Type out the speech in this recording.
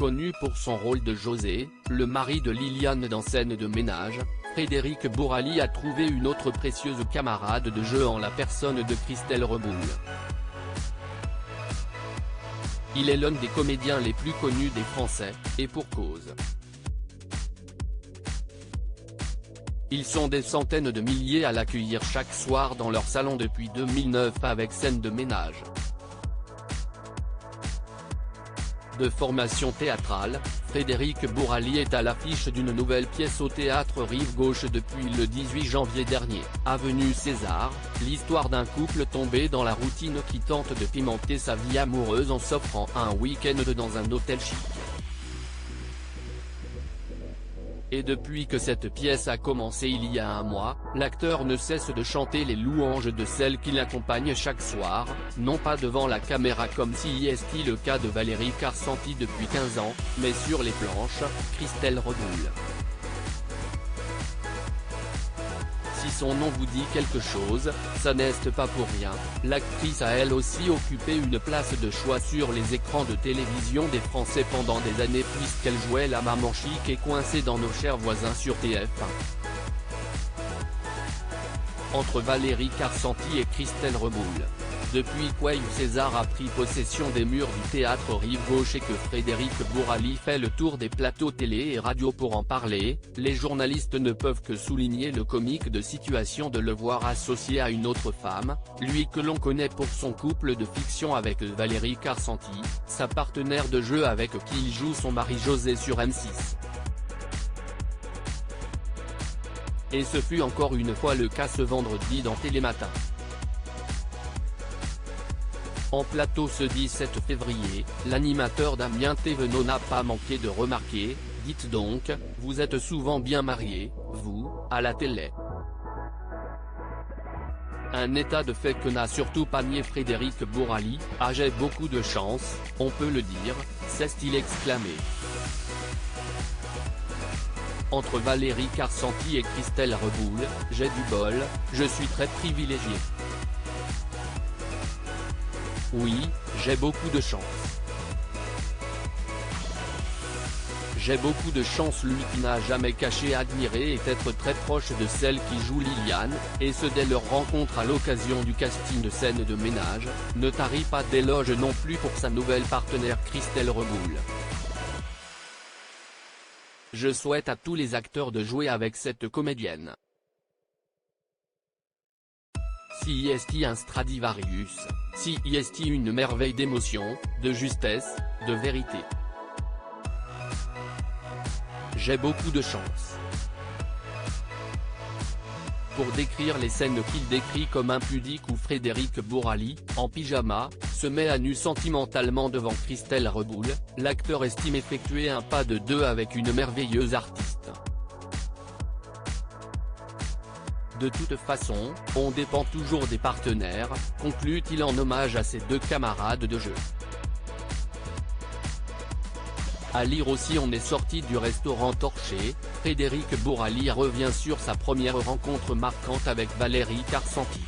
connu pour son rôle de José, le mari de Liliane dans Scène de ménage, Frédéric Bourali a trouvé une autre précieuse camarade de jeu en la personne de Christelle Reboul. Il est l'un des comédiens les plus connus des Français, et pour cause. Ils sont des centaines de milliers à l'accueillir chaque soir dans leur salon depuis 2009 avec Scène de ménage. De formation théâtrale, Frédéric Bourali est à l'affiche d'une nouvelle pièce au théâtre Rive Gauche depuis le 18 janvier dernier, Avenue César, l'histoire d'un couple tombé dans la routine qui tente de pimenter sa vie amoureuse en s'offrant un week-end dans un hôtel chic. Et depuis que cette pièce a commencé il y a un mois, l'acteur ne cesse de chanter les louanges de celle qui l'accompagne chaque soir, non pas devant la caméra comme si est le cas de Valérie Carcenti depuis 15 ans, mais sur les planches, Christelle Reboul. Si son nom vous dit quelque chose, ça n'est pas pour rien, l'actrice a elle aussi occupé une place de choix sur les écrans de télévision des Français pendant des années puisqu'elle jouait la maman chic et coincée dans Nos chers voisins sur TF1. Entre Valérie Carcenti et Christelle Reboul. Depuis qu'Avenue César a pris possession des murs du théâtre Rive Gauche et que Frédéric Bourali fait le tour des plateaux télé et radio pour en parler, les journalistes ne peuvent que souligner le comique de situation de le voir associé à une autre femme, lui que l'on connaît pour son couple de fiction avec Valérie Carcenti, sa partenaire de jeu avec qui il joue son mari José sur M6. Et ce fut encore une fois le cas ce vendredi dans Télématin. En plateau ce 17 février, l'animateur Damien Thévenot n'a pas manqué de remarquer « Dites donc, vous êtes souvent bien mariés, vous, à la télé ». Un état de fait que n'a surtout pas nié Frédéric Bourali, « Ah j'ai beaucoup de chance, on peut le dire », s'est-il exclamé. Entre Valérie Carcenti et Christelle Reboul, j'ai du bol, je suis très privilégié. Oui, j'ai beaucoup de chance. J'ai beaucoup de chance lui qui n'a jamais caché admirer et être très proche de celle qui joue Liliane, et ce dès leur rencontre à l'occasion du casting de Scène de ménage, ne tarit pas d'éloges non plus pour sa nouvelle partenaire Christelle Reboul. Je souhaite à tous les acteurs de jouer avec cette comédienne. Si est un Stradivarius, si est une merveille d'émotion, de justesse, de vérité. J'ai beaucoup de chance. Pour décrire les scènes qu'il décrit comme impudiques où Frédéric Bourali, en pyjama, se met à nu sentimentalement devant Christelle Reboul, l'acteur estime effectuer un pas de deux avec une merveilleuse artiste. De toute façon, on dépend toujours des partenaires, conclut-il en hommage à ses deux camarades de jeu. À lire aussi on est sorti du restaurant torché, Frédéric Bourali revient sur sa première rencontre marquante avec Valérie Carcenti.